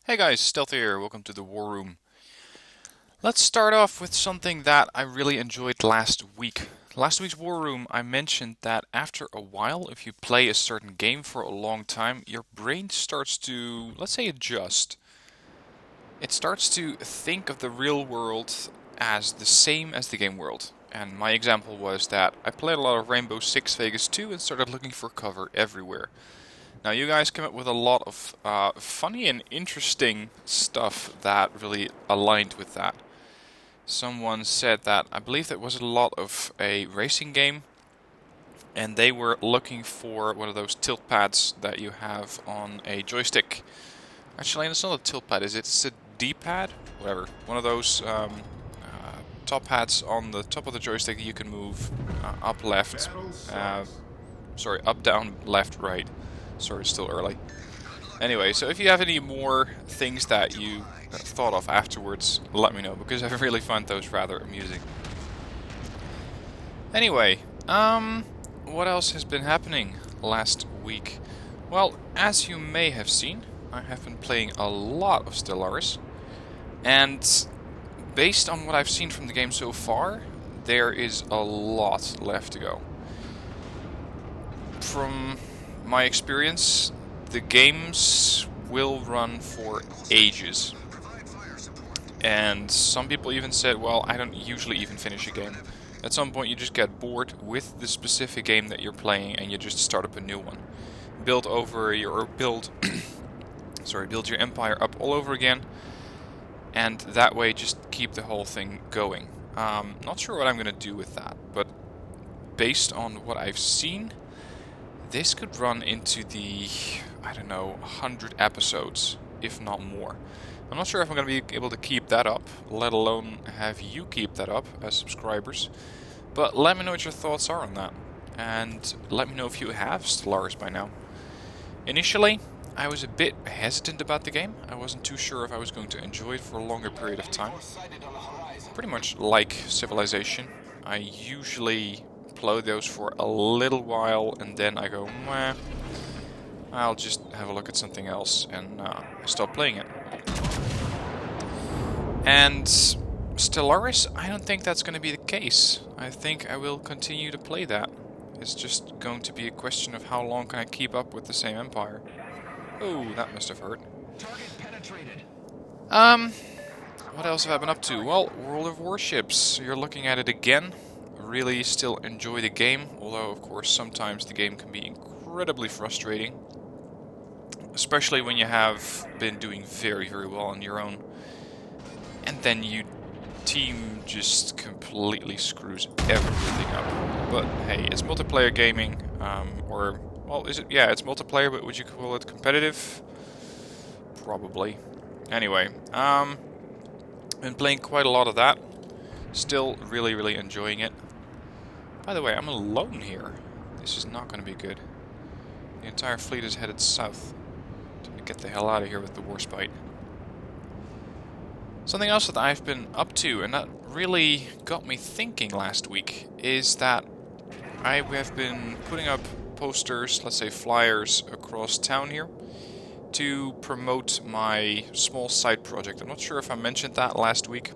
Hey guys, Stealthy here, welcome to the War Room. Let's start off with something that I really enjoyed last week. Last week's War Room, I mentioned that after a while, if you play a certain game for a long time, your brain starts to, let's say, adjust. It starts to think of the real world as the same as the game world. And my example was that I played a lot of Rainbow Six Vegas 2 and started looking for cover everywhere. Now, you guys came up with a lot of funny and interesting stuff that really aligned with that. Someone said that I believe that was a lot of a racing game, and they were looking for one of those tilt pads that you have on a joystick. Actually, it's not a tilt pad, is it? It's a D-pad? Whatever. One of those top pads on the top of the joystick that you can move up, left, sorry, up, down, left, right. Sorry, it's still early. Anyway, so if you have any more things that you thought of afterwards, let me know, because I really find those rather amusing. Anyway, what else has been happening last week? Well, as you may have seen, I have been playing a lot of Stellaris, and based on what I've seen from the game so far, there is a lot left to go. From my experience, the games will run for ages. And some people even said, well, I don't usually even finish a game. At some point you just get bored with the specific game that you're playing and you just start up a new one. Build your empire up all over again, and that way just keep the whole thing going. Not sure what I'm going to do with that, but based on what I've seen, this could run into the, I don't know, 100 episodes, if not more. I'm not sure if I'm going to be able to keep that up, let alone have you keep that up as subscribers. But let me know what your thoughts are on that. And let me know if you have Stellaris by now. Initially, I was a bit hesitant about the game. I wasn't too sure if I was going to enjoy it for a longer period of time. Pretty much like Civilization. I usually play those for a little while and then I go, meh, I'll just have a look at something else, and I stop playing it. And Stellaris, I don't think that's going to be the case. I think I will continue to play that. It's just going to be a question of how long can I keep up with the same empire. Oh, that must have hurt. What else have I been up to? Well, World of Warships. You're looking at it again. Really still enjoy the game, although of course sometimes the game can be incredibly frustrating. Especially when you have been doing very, very well on your own. And then your team just completely screws everything up. But hey, it's multiplayer gaming, well, is it? Yeah, it's multiplayer, but would you call it competitive? Probably. Anyway, been playing quite a lot of that. Still really, really enjoying it. By the way, I'm alone here. This is not going to be good. The entire fleet is headed south. To get the hell out of here with the Warspite. Something else that I've been up to, and that really got me thinking last week, is that I have been putting up posters, let's say flyers, across town here to promote my small side project. I'm not sure if I mentioned that last week.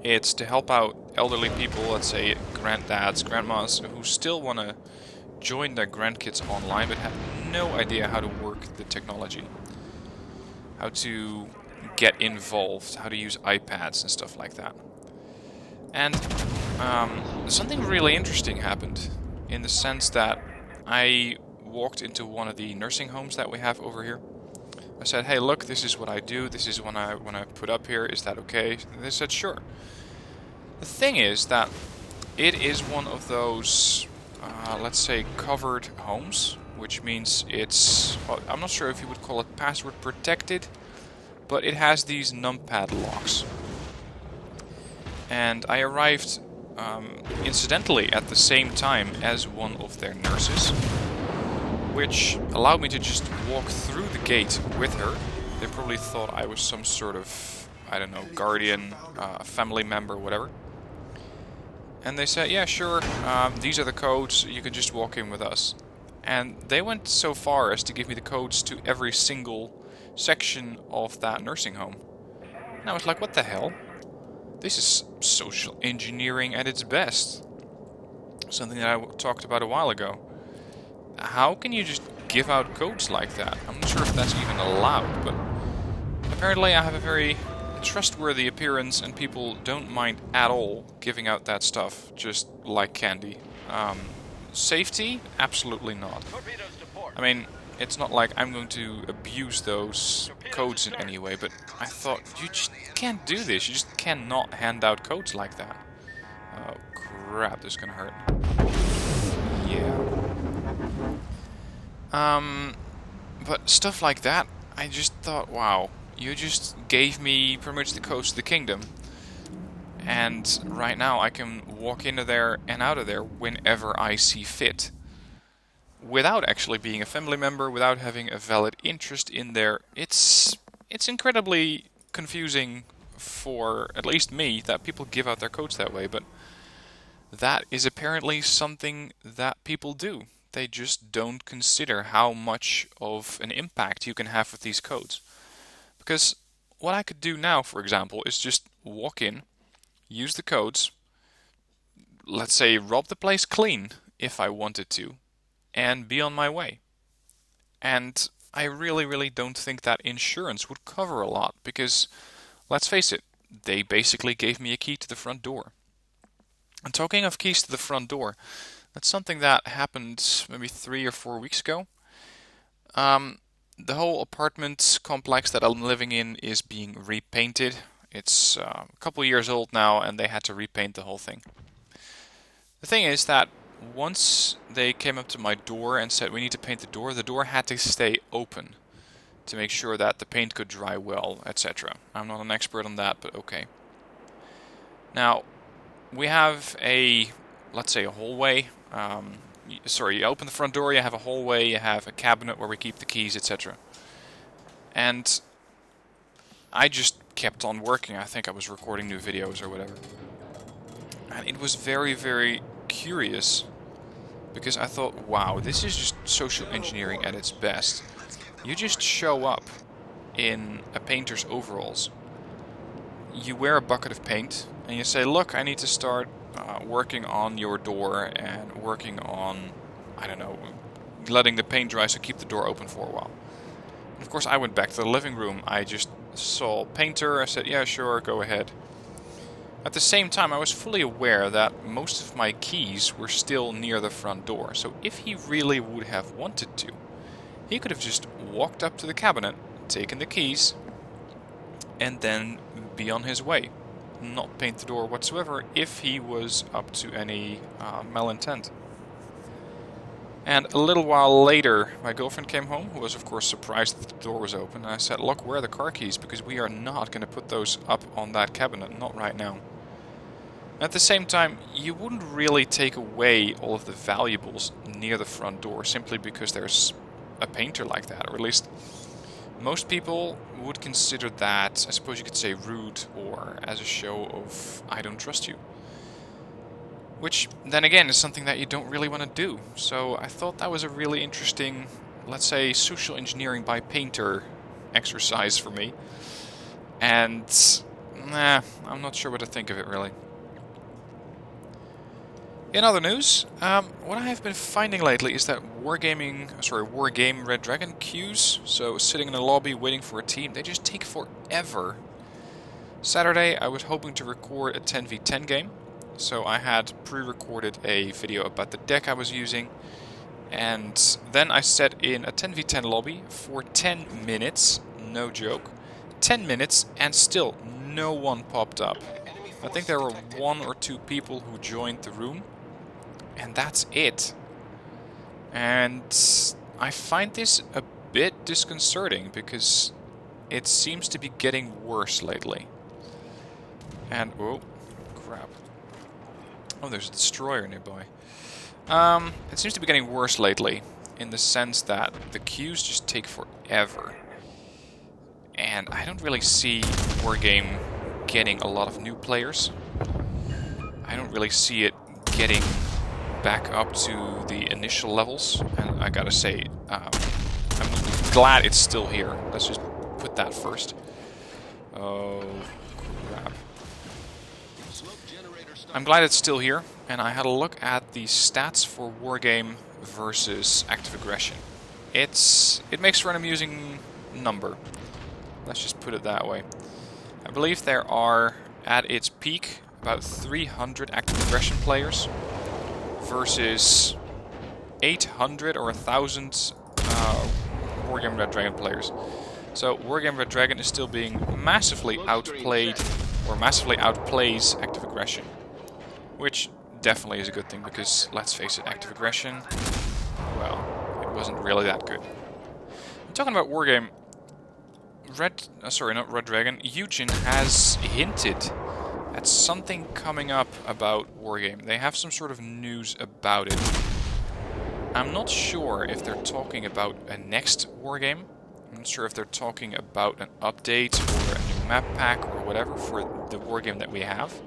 It's to help out elderly people, let's say granddads, grandmas, who still want to join their grandkids online but have no idea how to work the technology. How to get involved, how to use iPads and stuff like that. And something really interesting happened, in the sense that I walked into one of the nursing homes that we have over here. I said, hey, look, this is what I do, this is when I put up here, is that okay? And they said, sure. The thing is that it is one of those, let's say, covered homes, which means it's, well, I'm not sure if you would call it password protected, but it has these numpad locks. And I arrived incidentally at the same time as one of their nurses, which allowed me to just walk through the gate with her. They probably thought I was some sort of, I don't know, guardian, family member, whatever. And they said, yeah, sure, these are the codes, you can just walk in with us. And they went so far as to give me the codes to every single section of that nursing home. And I was like, what the hell? This is social engineering at its best. Something that I talked about a while ago. How can you just give out codes like that? I'm not sure if that's even allowed, but apparently I have a very trustworthy appearance and people don't mind at all giving out that stuff, just like candy. Safety? Absolutely not. I mean, it's not like I'm going to abuse those codes in any way, but I thought, you just can't do this. You just cannot hand out codes like that. Oh crap, this is gonna hurt. Yeah. But stuff like that, I just thought, wow, you just gave me pretty much the codes to the kingdom. And right now I can walk into there and out of there whenever I see fit. Without actually being a family member, without having a valid interest in there. It's incredibly confusing for at least me that people give out their codes that way, but that is apparently something that people do. They just don't consider how much of an impact you can have with these codes. Because what I could do now, for example, is just walk in, use the codes, let's say rob the place clean if I wanted to, and be on my way. And I really don't think that insurance would cover a lot, because let's face it, they basically gave me a key to the front door. And talking of keys to the front door, that's something that happened maybe 3 or 4 weeks ago. The whole apartment complex that I'm living in is being repainted. It's a couple of years old now, and they had to repaint the whole thing. The thing is that once they came up to my door and said we need to paint the door had to stay open to make sure that the paint could dry well, etc. I'm not an expert on that, but okay. Now, we have let's say a hallway. You open the front door, you have a hallway, you have a cabinet where we keep the keys, etc. And I just kept on working. I think I was recording new videos or whatever. And it was very curious, because I thought, wow, this is just social engineering at its best. You just show up in a painter's overalls. You wear a bucket of paint, and you say, look, I need to start working on your door and working on, I don't know, letting the paint dry, so keep the door open for a while. And of course, I went back to the living room. I just saw painter. I said, yeah, sure, go ahead. At the same time, I was fully aware that most of my keys were still near the front door. So if he really would have wanted to, he could have just walked up to the cabinet, taken the keys, and then be on his way. Not paint the door whatsoever if he was up to any malintent. And a little while later, my girlfriend came home, who was of course surprised that the door was open. And I said, look, where are the car keys? Because we are not going to put those up on that cabinet, not right now. At the same time, you wouldn't really take away all of the valuables near the front door simply because there's a painter like that, or at least most people would consider that, I suppose you could say, rude, or as a show of I don't trust you. Which, then again, is something that you don't really want to do. So I thought that was a really interesting, let's say, social engineering by painter exercise for me. And, I'm not sure what to think of it, really. In other news, what I have been finding lately is that Wargame Red Dragon queues, so sitting in a lobby waiting for a team, they just take forever. Saturday, I was hoping to record a 10v10 game, so I had pre-recorded a video about the deck I was using, and then I set in a 10v10 lobby for 10 minutes, no joke, 10 minutes, and still no one popped up. I think there were 1 or 2 people who joined the room, and that's it. And I find this a bit disconcerting because it seems to be getting worse lately. And, oh, crap. Oh, there's a destroyer nearby. It seems to be getting worse lately in the sense that the queues just take forever. And I don't really see Wargame getting a lot of new players. I don't really see it getting back up to the initial levels, and I gotta say, I'm glad it's still here. Let's just get that first. Oh, crap. I'm glad it's still here, and I had a look at the stats for Wargame versus Active Aggression. It makes for an amusing number. Let's just put it that way. I believe there are, at its peak, about 300 Active Aggression players versus 800 or 1,000 Wargame Red Dragon players. So Wargame Red Dragon is still being massively outplayed, or massively outplays Active Aggression. Which definitely is a good thing, because let's face it, Active Aggression, well, it wasn't really that good. Talking about Wargame, not Red Dragon, Eugen has hinted at something coming up about Wargame. They have some sort of news about it. I'm not sure if they're talking about a next Wargame. I'm not sure if they're talking about an update or a new map pack or whatever for the Wargame that we have.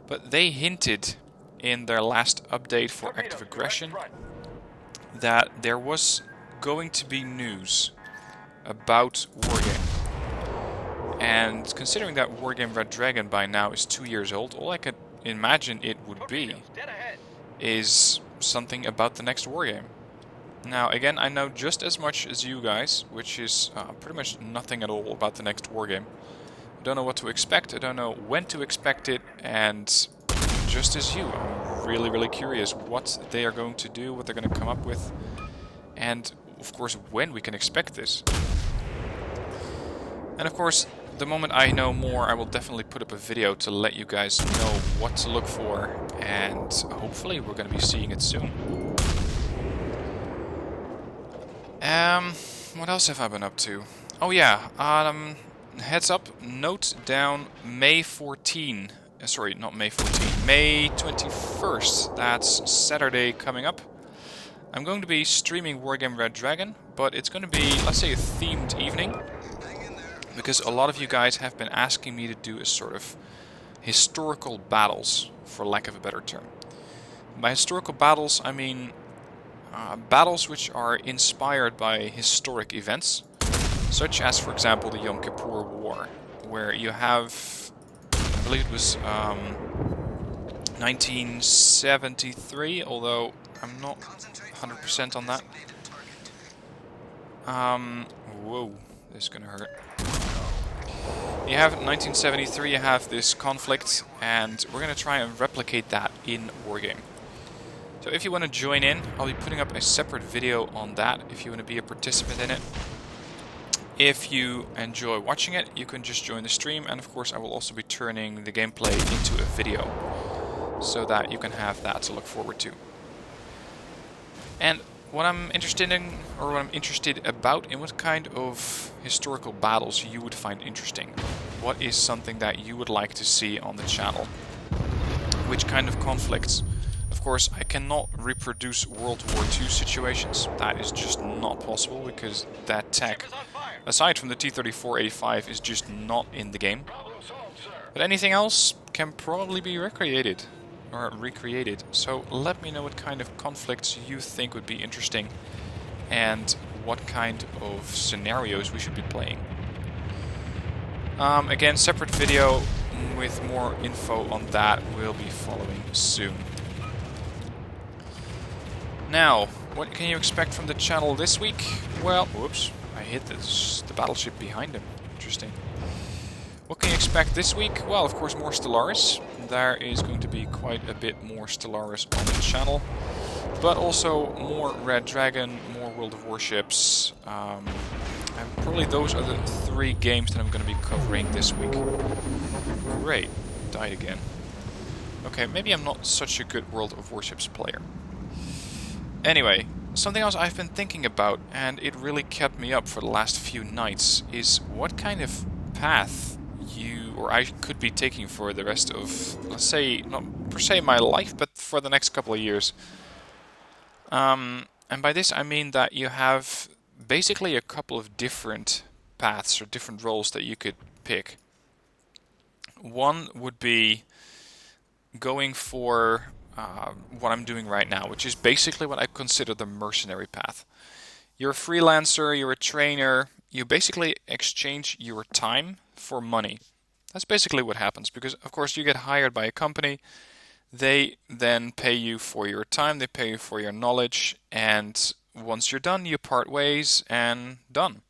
But they hinted in their last update for Active Aggression that there was going to be news about Wargame. And considering that Wargame Red Dragon by now is 2 years old, all I could imagine it would be is something about the next Wargame. Now, again, I know just as much as you guys, which is pretty much nothing at all about the next Wargame. I don't know what to expect, I don't know when to expect it, and just as you, I'm really, really curious what they are going to do, what they're going to come up with, and, of course, when we can expect this. And, of course, the moment I know more, I will definitely put up a video to let you guys know what to look for, and hopefully we're going to be seeing it soon. What else have I been up to? Oh yeah, heads up, note down May 14. Sorry, not May 14, May 21st. That's Saturday coming up. I'm going to be streaming Wargame Red Dragon, but it's going to be, let's say, a themed evening. Because a lot of you guys have been asking me to do a sort of historical battles, for lack of a better term. By historical battles, I mean battles which are inspired by historic events, such as, for example, the Yom Kippur War, where you have, I believe it was 1973, although I'm not 100% on that. Whoa, this is gonna hurt. You have 1973, you have this conflict, and we're gonna try and replicate that in Wargame. So if you want to join in, I'll be putting up a separate video on that if you want to be a participant in it. If you enjoy watching it, you can just join the stream, and of course I will also be turning the gameplay into a video, so that you can have that to look forward to. And what I'm interested in, or what I'm interested about, in what kind of historical battles you would find interesting. What is something that you would like to see on the channel? Which kind of conflicts? Of course, I cannot reproduce World War II situations. That is just not possible, because that tech, aside from the T-34-85, is just not in the game. But anything else can probably be recreated. So let me know what kind of conflicts you think would be interesting, and what kind of scenarios we should be playing. Again, separate video with more info on that will be following soon. Now, what can you expect from the channel this week? Well, whoops, I hit the battleship behind him. Interesting. What can you expect this week? Well, of course, more Stellaris. There is going to be quite a bit more Stellaris on the channel. But also more Red Dragon, more World of Warships. And probably those are the 3 games that I'm going to be covering this week. Great. Died again. Okay, maybe I'm not such a good World of Warships player. Anyway, something else I've been thinking about, and it really kept me up for the last few nights, is what kind of path you or I could be taking for the rest of, let's say, not per se my life, but for the next couple of years. And by this I mean that you have basically a couple of different paths or different roles that you could pick. One would be going for what I'm doing right now, which is basically what I consider the mercenary path. You're a freelancer, you're a trainer, you basically exchange your time for money. That's basically what happens because, of course, you get hired by a company. They then pay you for your time, they pay you for your knowledge, and once you're done, you part ways and done.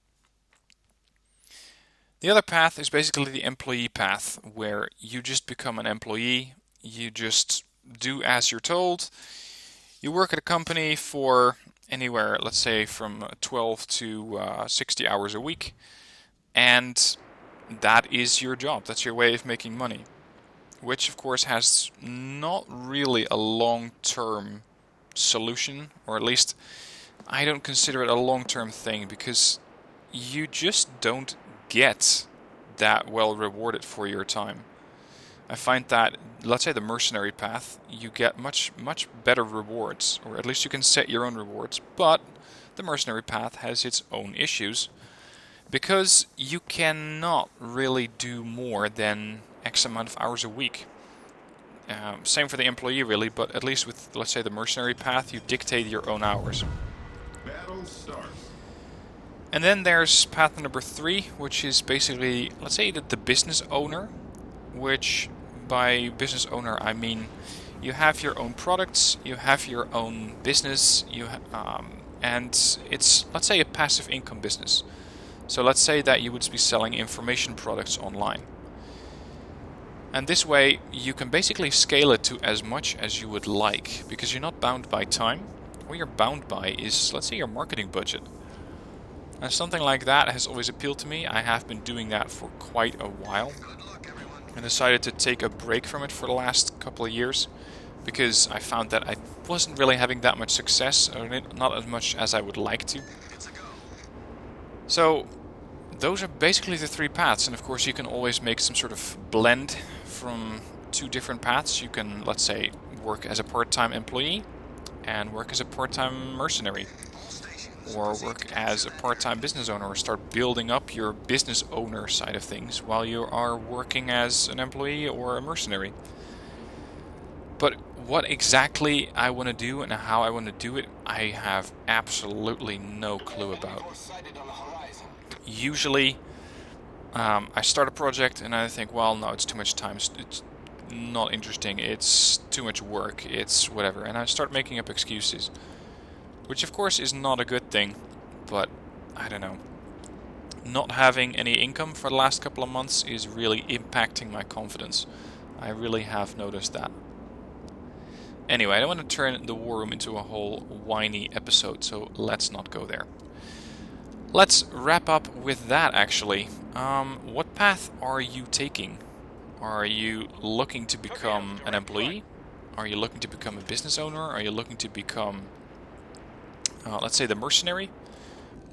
The other path is basically the employee path, where you just become an employee, you just do as you're told. You work at a company for anywhere, let's say from 12 to 60 hours a week, and that is your job, that's your way of making money. Which of course has not really a long-term solution, or at least I don't consider it a long-term thing, because you just don't get that well rewarded for your time. I find that, let's say the mercenary path, you get much better rewards, or at least you can set your own rewards, but the mercenary path has its own issues, because you cannot really do more than X amount of hours a week. Same for the employee really, but at least with, let's say, the mercenary path, you dictate your own hours. Battle starts. And then there's path number 3, which is basically, let's say, the business owner, which by business owner I mean you have your own products, you have your own business, and it's, let's say, a passive income business. So let's say that you would be selling information products online. And this way you can basically scale it to as much as you would like, because you're not bound by time. What you're bound by is, let's say, your marketing budget. And something like that has always appealed to me. I have been doing that for quite a while. I decided to take a break from it for the last couple of years, because I found that I wasn't really having that much success, or not as much as I would like to. So those are basically the 3 paths, and of course you can always make some sort of blend from 2 different paths. You can, let's say, work as a part-time employee and work as a part-time mercenary, or work as a part-time business owner, or start building up your business owner side of things while you are working as an employee or a mercenary. But what exactly I want to do and how I want to do it, I have absolutely no clue about. Usually I start a project and I think, well, no, it's too much time, it's not interesting, it's too much work, it's whatever, and I start making up excuses, which of course is not a good thing, but I don't know. Not having any income for the last couple of months is really impacting my confidence. I really have noticed that. Anyway, I don't want to turn the War Room into a whole whiny episode, so let's not go there. Let's wrap up with that, actually. What path are you taking? Are you looking to become an employee? Are you looking to become a business owner? Are you looking to become, let's say, the mercenary?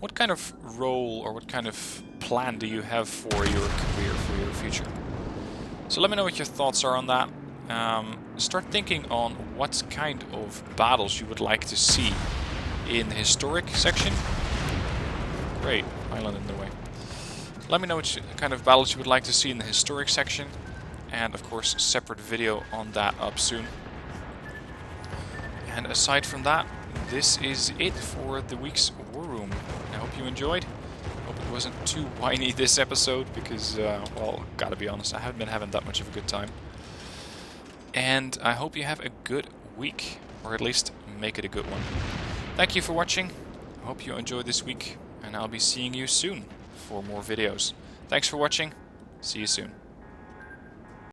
What kind of role or what kind of plan do you have for your career, for your future? So let me know what your thoughts are on that. Start thinking on what kind of battles you would like to see in the historic section. Great, island in the way. Let me know what kind of battles you would like to see in the historic section, and of course a separate video on that up soon. And aside from that, this is it for the week's War Room. I hope you enjoyed. Hope it wasn't too whiny this episode, because, well, gotta be honest, I haven't been having that much of a good time. And I hope you have a good week, or at least make it a good one. Thank you for watching. I hope you enjoyed this week, and I'll be seeing you soon for more videos. Thanks for watching. See you soon.